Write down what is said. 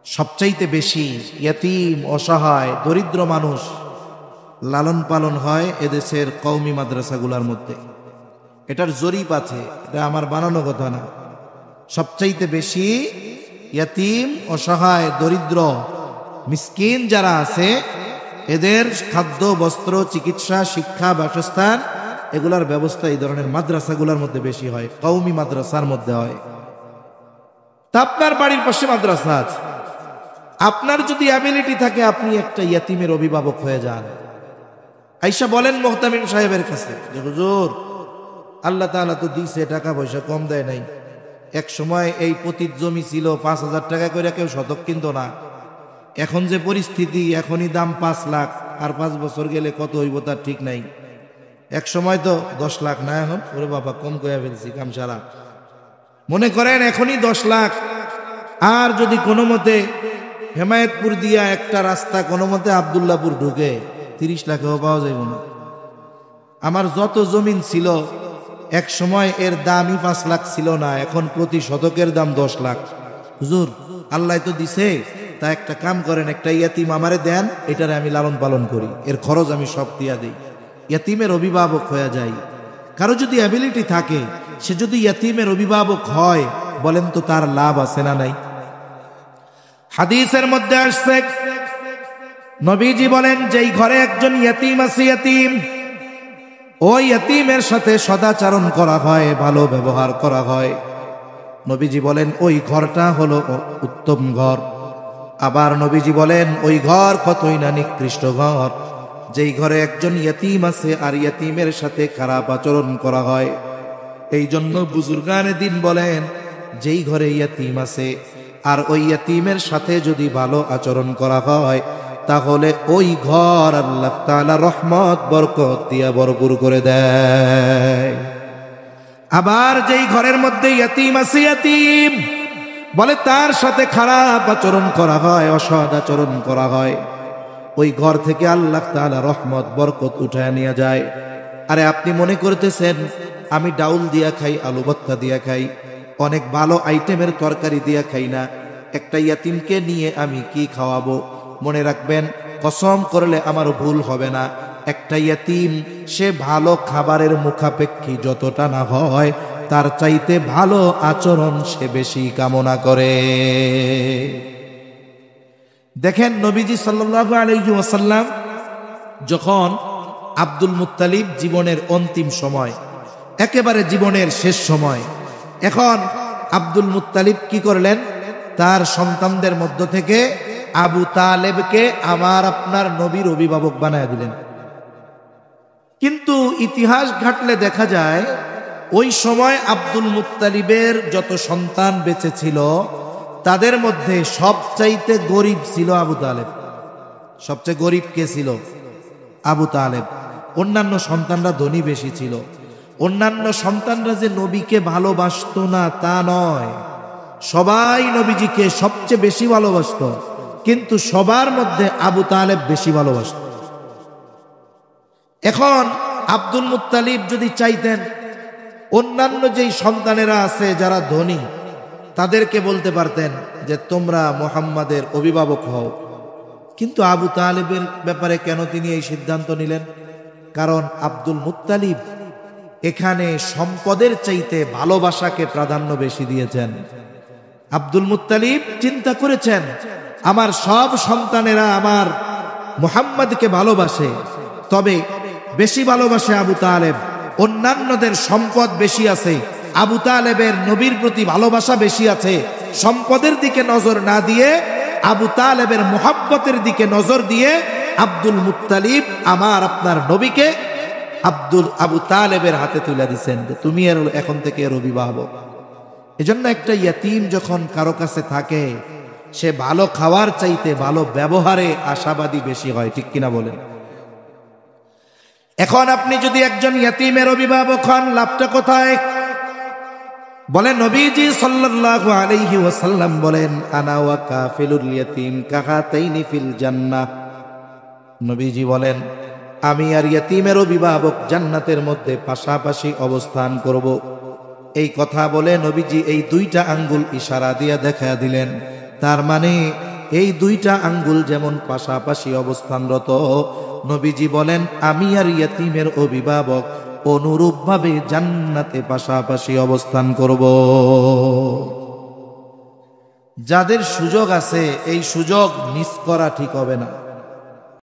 সবচাইতে বেশি ইয়াতীম, অসহায়, দরিদ্র মানুষ লালন পালন হয় এদেশের কওমি মাদ্রাসাগুলোর মধ্যে। এটার জরিপ আছে, এটা আমার বানানো কথা না। সবচাইতে বেশি ইয়াতীম, অসহায়, দরিদ্র, মিসকিন যারা আছে এদের খাদ্য, বস্ত্র, চিকিৎসা, শিক্ষা, বাসস্থান এগুলার ব্যবস্থা এই ধরনের মাদ্রাসাগুলোর মধ্যে বেশি হয়, কওমি মাদ্রাসার মধ্যে হয়। তা আপনার বাড়ির পাশে মাদ্রাসা আছে, আপনার যদি অ্যাবিলিটি থাকে আপনি একটা ইয়াতীমের অভিভাবক হয়ে যান। আইসা বলেন মুহতামিম সাহেবের কাছে যে হুজুর, আল্লাহ তাআলা তো দিছে, টাকা পয়সা কম দেয় নাই। এক সময় এই পতিত জমি ছিল 5,000 টাকা করে কেউ শতক কিনত না। এখন যে পরিস্থিতি, এখনই দাম 5 লাখ, আর 5 বছর গেলে কত হইব তার ঠিক নাই। এক সময় তো 10 লাখ না, এখন ওরে বাবা কম কইয়া ফেলছি কাম সারা। মনে করেন এখনই 10 লাখ, আর যদি কোনো মতে হেমায়েতপুর দিয়া একটা রাস্তা কোনো মতে আব্দুল্লাহপুর ঢুকে 30 লাখেও পাওয়া যাইব না। আমার যত জমিন ছিল এক সময় এর দামই 5 লাখ ছিল না, এখন প্রতি শতকের দাম 10 লাখ। হুজুর আল্লাহ তো দিছে, তা একটা কাম করেন, একটা ইয়াতীম আমারে দেন, এটারে আমি লালন পালন করি, এর খরচ আমি সব দিয়া দিই। ইয়াতীমের অভিভাবক হয়ে যাই। কারো যদি অ্যাবিলিটি থাকে, সে যদি ইয়াতীমের অভিভাবক হয়, বলেন তো তার লাভ আছে না নাই? হাদিসের মধ্যে আসছে, নবীজি বলেন যেই ঘরে একজন ইয়াতীম আছে, ইয়াতীম, ওই ইয়াতীমের সাথে সদাচরণ করা হয়, ভালো ব্যবহার করা হয়, নবীজি বলেন ওই ঘরটা হলো উত্তম ঘর। আবার নবীজি বলেন ওই ঘর কতই না নিকৃষ্ট ঘর, যেই ঘরে একজন ইয়াতীম আছে আর ইয়াতীমের সাথে খারাপ আচরণ করা হয়। এই জন্য বুজুর্গানে দিন বলেন, যেই ঘরে ইয়াতীম আছে আর ওই ইয়াতীমের সাথে যদি ভালো আচরণ করা হয়, তাহলে ওই ঘর আল্লাহ তাআলা রহমত বরকত দিয়া ভরপুর করে দেয়। আবার যেই ঘরের মধ্যে ইয়াতীম আছে, ইয়াতীম বলে তার সাথে খারাপ আচরণ করা হয়, অসৎ আচরণ করা হয়, ওই ঘর থেকে আল্লাহ তাআলা রহমত বরকত উঠায় নিয়ে যায়। আরে আপনি মনে করতেছেন আমি ডাউল দিয়া খাই, আলু ভর্তা দিয়া খাই, অনেক ভালো আইটেমের তরকারি দিয়া খাই না, একটা ইয়াতীমকে নিয়ে আমি কি খাওয়াবো? মনে রাখবেন, কসম করলে আমার ভুল হবে না, একটা ইয়াতীম সে ভালো খাবারের মুখাপেক্ষী যতটা না হয়, তার চাইতে ভালো আচরণ সে বেশি কামনা করে। দেখেন নবীজি সাল্লাল্লাহু আলাইহি ওয়াসাল্লাম যখন আব্দুল মুত্তালিব জীবনের অন্তিম সময়, একেবারে জীবনের শেষ সময়, এখন আব্দুল মুত্তালিব কি করলেন? তার সন্তানদের মধ্য থেকে আবু তালেবকে আমার আপনার নবীর অভিভাবক বানায় দিলেন। কিন্তু ইতিহাস ঘাটলে দেখা যায় ওই সময় আব্দুল মুত্তালিবের যত সন্তান বেঁচে ছিল তাদের মধ্যে সবচাইতে গরিব ছিল আবু তালেব। সবচেয়ে গরিব কে ছিল? আবু তালেব। অন্যান্য সন্তানরা ধনী বেশি ছিল। অন্যান্য সন্তানরা যে নবীকে ভালোবাসতো না তা নয়, সবাই নবীজিকে সবচেয়ে বেশি ভালোবাসত, কিন্তু সবার মধ্যে আবু তালেব বেশি ভালোবাসত। এখন আব্দুল মুত্তালিব যদি চাইতেন অন্যান্য যেই সন্তানেরা আছে যারা ধনী তাদেরকে বলতে পারতেন যে তোমরা মুহাম্মাদের অভিভাবক হও, কিন্তু আবু তালেবের ব্যাপারে কেন তিনি এই সিদ্ধান্ত নিলেন? কারণ আব্দুল মুত্তালিব এখানে সম্পদের চাইতে ভালোবাসাকে প্রাধান্য বেশি দিয়েছেন। আব্দুল মুত্তালিব চিন্তা করেছেন আমার সব সন্তানেরা আমার মুহাম্মাদকে ভালোবাসে, তবে বেশি ভালোবাসে আবু তালেব, অন্যান্যদের সম্পদ বেশি আছে, আবু তালেবের নবীর প্রতি ভালোবাসা বেশি আছে। সম্পদের দিকে নজর না দিয়ে আবু তালেবের মুহাব্বতের দিকে নজর দিয়ে আব্দুল মুত্তালিব আমার আপনার নবীকে আবু তালেবের হাতে তুলে দিচ্ছেন যে তুমি এর এখন থেকে এর অভিভাবক। এজন্য একটা ইয়াতীম যখন কারো কাছে থাকে সে ভালো খাওয়ার চাইতে ভালো ব্যবহারে আশাবাদী বেশি হয়, ঠিক কিনা বলেন? এখন আপনি যদি একজন ইয়াতীমের অভিভাবক হন, লাভটা কোথায়? বলেন নবীজি সাল্লাল্লাহু আলাইহি ওয়াসাল্লাম বলেন আনা ওয়া কাফিলুল ইয়াতীম কাহাতাইনি ফিল জান্নাহ। নবীজি বলেন আমি আর ইয়াতীমের অভিভাবক জান্নাতের মধ্যে পাশাপাশি অবস্থান করব। এই কথা বলে নবীজি এই দুইটা আঙ্গুল ইশারা দিয়ে দেখা দিলেন। তার মানে এই দুইটা আঙ্গুল যেমন পাশাপাশি অবস্থানরত, নবীজি বলেন আমি আর ইয়তীমের অভিভাবক অনুরূপভাবে জান্নাতে পাশাপাশি অবস্থান করব। যাদের সুযোগ আছে এই সুযোগ মিস করা ঠিক হবে না।